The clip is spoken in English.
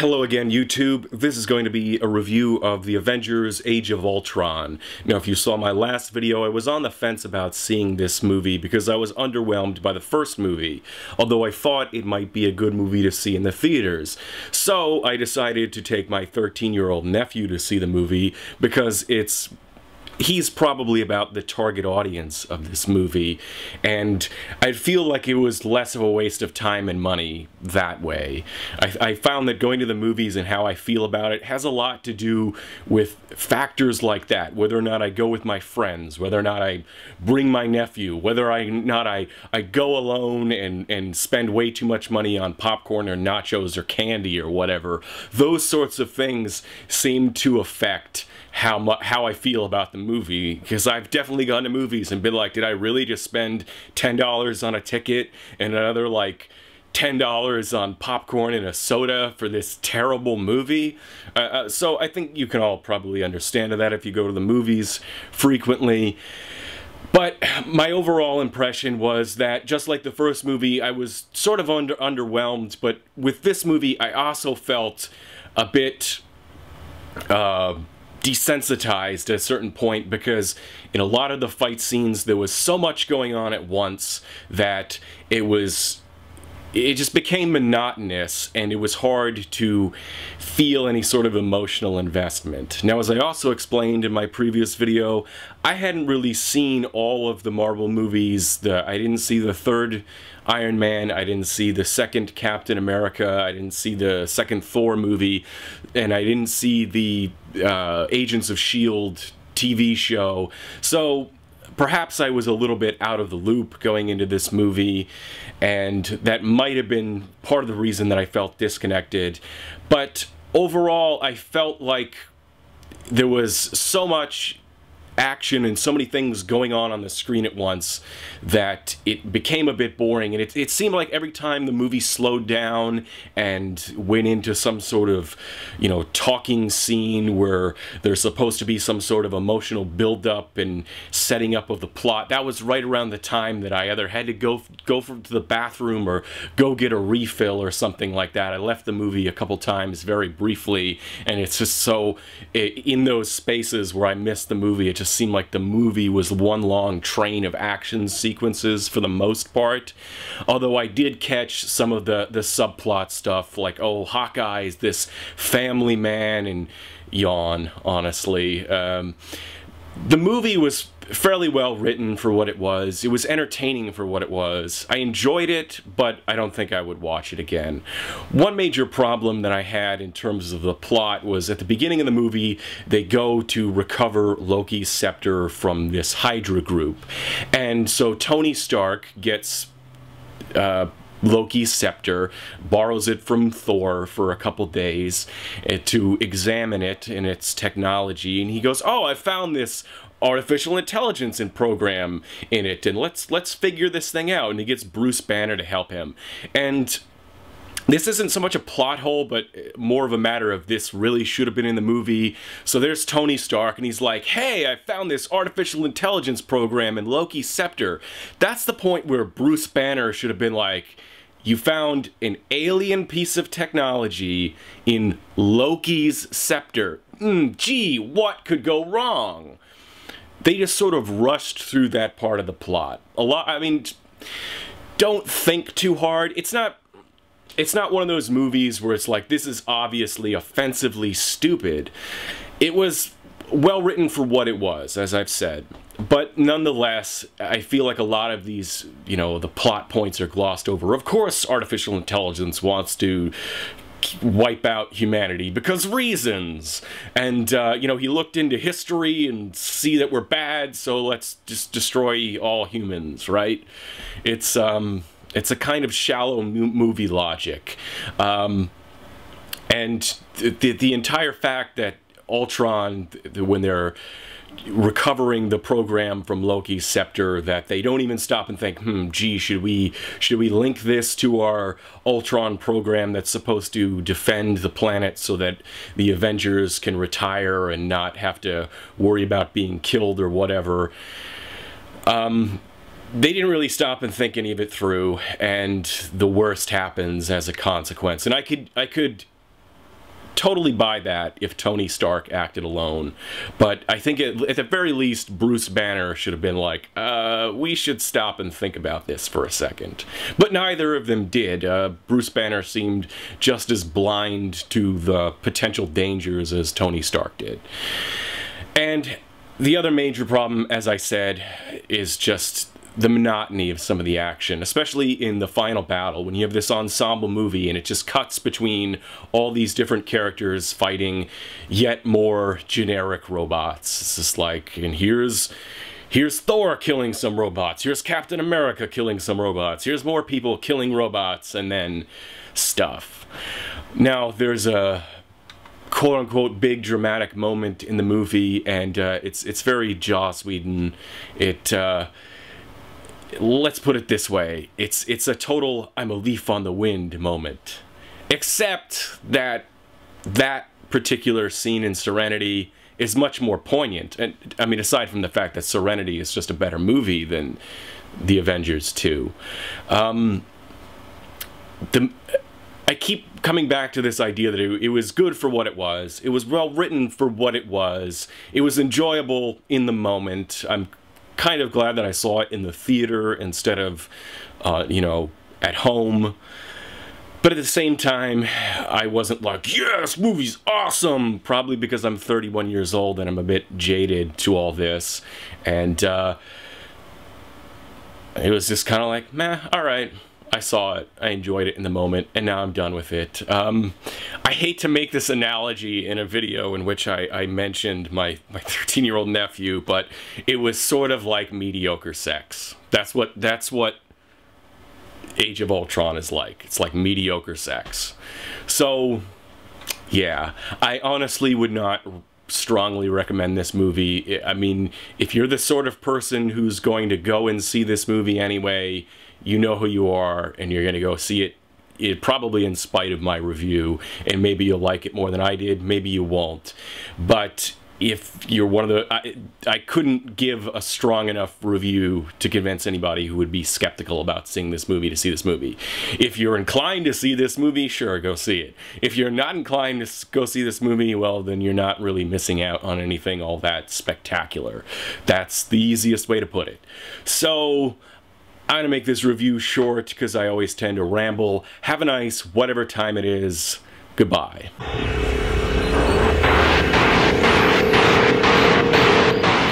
Hello again, YouTube. This is going to be a review of the Avengers Age of Ultron. Now, if you saw my last video, I was on the fence about seeing this movie because I was underwhelmed by the first movie, although I thought it might be a good movie to see in the theaters. So I decided to take my 13-year-old nephew to see the movie because he's probably about the target audience of this movie, and I feel like it was less of a waste of time and money that way. I found that going to the movies and how I feel about it has a lot to do with factors like that, whether or not I go with my friends, whether or not I bring my nephew, whether or not I go alone and spend way too much money on popcorn or nachos or candy or whatever. Those sorts of things seem to affect how I feel about the movie, because I've definitely gone to movies and been like, did I really just spend $10 on a ticket and another like $10 on popcorn and a soda for this terrible movie? So I think you can all probably understand that if you go to the movies frequently. But my overall impression was that, just like the first movie, I was sort of underwhelmed, but with this movie I also felt a bit desensitized at a certain point, because in a lot of the fight scenes there was so much going on at once that it just became monotonous, and it was hard to feel any sort of emotional investment. Now, as I also explained in my previous video, I hadn't really seen all of the Marvel movies. I didn't see the third Iron Man, I didn't see the second Captain America, I didn't see the second Thor movie, and I didn't see the Agents of S.H.I.E.L.D. TV show. So perhaps I was a little bit out of the loop going into this movie, and that might have been part of the reason that I felt disconnected. But overall, I felt like there was so much action and so many things going on the screen at once that it became a bit boring, and it seemed like every time the movie slowed down and went into some sort of, talking scene where there's supposed to be some sort of emotional build-up and setting up of the plot, that was right around the time that I either had to go to the bathroom or go get a refill or something like that. I left the movie a couple times very briefly, and it's just so, in those spaces where I missed the movie, it just seemed like the movie was one long train of action sequences for the most part. Although I did catch some of the subplot stuff, like, oh, Hawkeye's this family man, and yawn, honestly. The movie was fairly well written for what it was. It was entertaining for what it was. I enjoyed it, but I don't think I would watch it again. One major problem that I had in terms of the plot was at the beginning of the movie, they go to recover Loki's scepter from this Hydra group. And so Tony Stark gets Loki's scepter, borrows it from Thor for a couple days to examine it and its technology, and he goes, oh, I found this artificial intelligence and program in it, and let's figure this thing out. And he gets Bruce Banner to help him. And this isn't so much a plot hole, but more of a matter of this really should have been in the movie. So there's Tony Stark, and he's like, hey, I found this artificial intelligence program in Loki's scepter. That's the point where Bruce Banner should have been like, you found an alien piece of technology in Loki's scepter. Gee, what could go wrong? They just sort of rushed through that part of the plot. I mean, don't think too hard. It's not one of those movies where it's like, this is obviously offensively stupid. It was well written for what it was, as I've said. But nonetheless, I feel like a lot of these, the plot points are glossed over. Of course, artificial intelligence wants to wipe out humanity because reasons, and he looked into history and see that we're bad, so let's just destroy all humans, right? It's a kind of shallow movie logic, and the entire fact that Ultron, when they're recovering the program from Loki's scepter, that they don't even stop and think, gee, should we link this to our Ultron program that's supposed to defend the planet so that the Avengers can retire and not have to worry about being killed or whatever. They didn't really stop and think any of it through, and the worst happens as a consequence. And I could totally buy that if Tony Stark acted alone. But I think at the very least, Bruce Banner should have been like, we should stop and think about this for a second. But neither of them did. Bruce Banner seemed just as blind to the potential dangers as Tony Stark did. And the other major problem, as I said, is just the monotony of some of the action, especially in the final battle, when you have this ensemble movie and it just cuts between all these different characters fighting yet more generic robots. It's just like, and here's Thor killing some robots, here's Captain America killing some robots, here's more people killing robots, and then stuff. Now, there's a quote-unquote big dramatic moment in the movie, and it's very Joss Whedon. Let's put it this way, it's a total I'm a leaf on the wind moment. Except that that particular scene in Serenity is much more poignant. And I mean, aside from the fact that Serenity is just a better movie than the Avengers 2. I keep coming back to this idea that it was good for what it was. It was well written for what it was. It was enjoyable in the moment. I'm kind of glad that I saw it in the theater instead of, you know, at home. But at the same time, I wasn't like, yes, movie's awesome! Probably because I'm 31 years old and I'm a bit jaded to all this. And it was just kind of like, meh, alright. I saw it, I enjoyed it in the moment, and now I'm done with it. I hate to make this analogy in a video in which I mentioned my 13-year-old nephew, but it was sort of like mediocre sex. That's what Age of Ultron is like. It's like mediocre sex. So, yeah, I honestly would not strongly recommend this movie. I mean, if you're the sort of person who's going to go and see this movie anyway, you know who you are, and you're going to go see it probably in spite of my review, and maybe you'll like it more than I did, maybe you won't. But if you're one of the... I couldn't give a strong enough review to convince anybody who would be skeptical about seeing this movie to see this movie. If you're inclined to see this movie, sure, go see it. If you're not inclined to go see this movie, well, then you're not really missing out on anything all that spectacular. That's the easiest way to put it. So I'm going to make this review short because I always tend to ramble. Have a nice whatever time it is. Goodbye.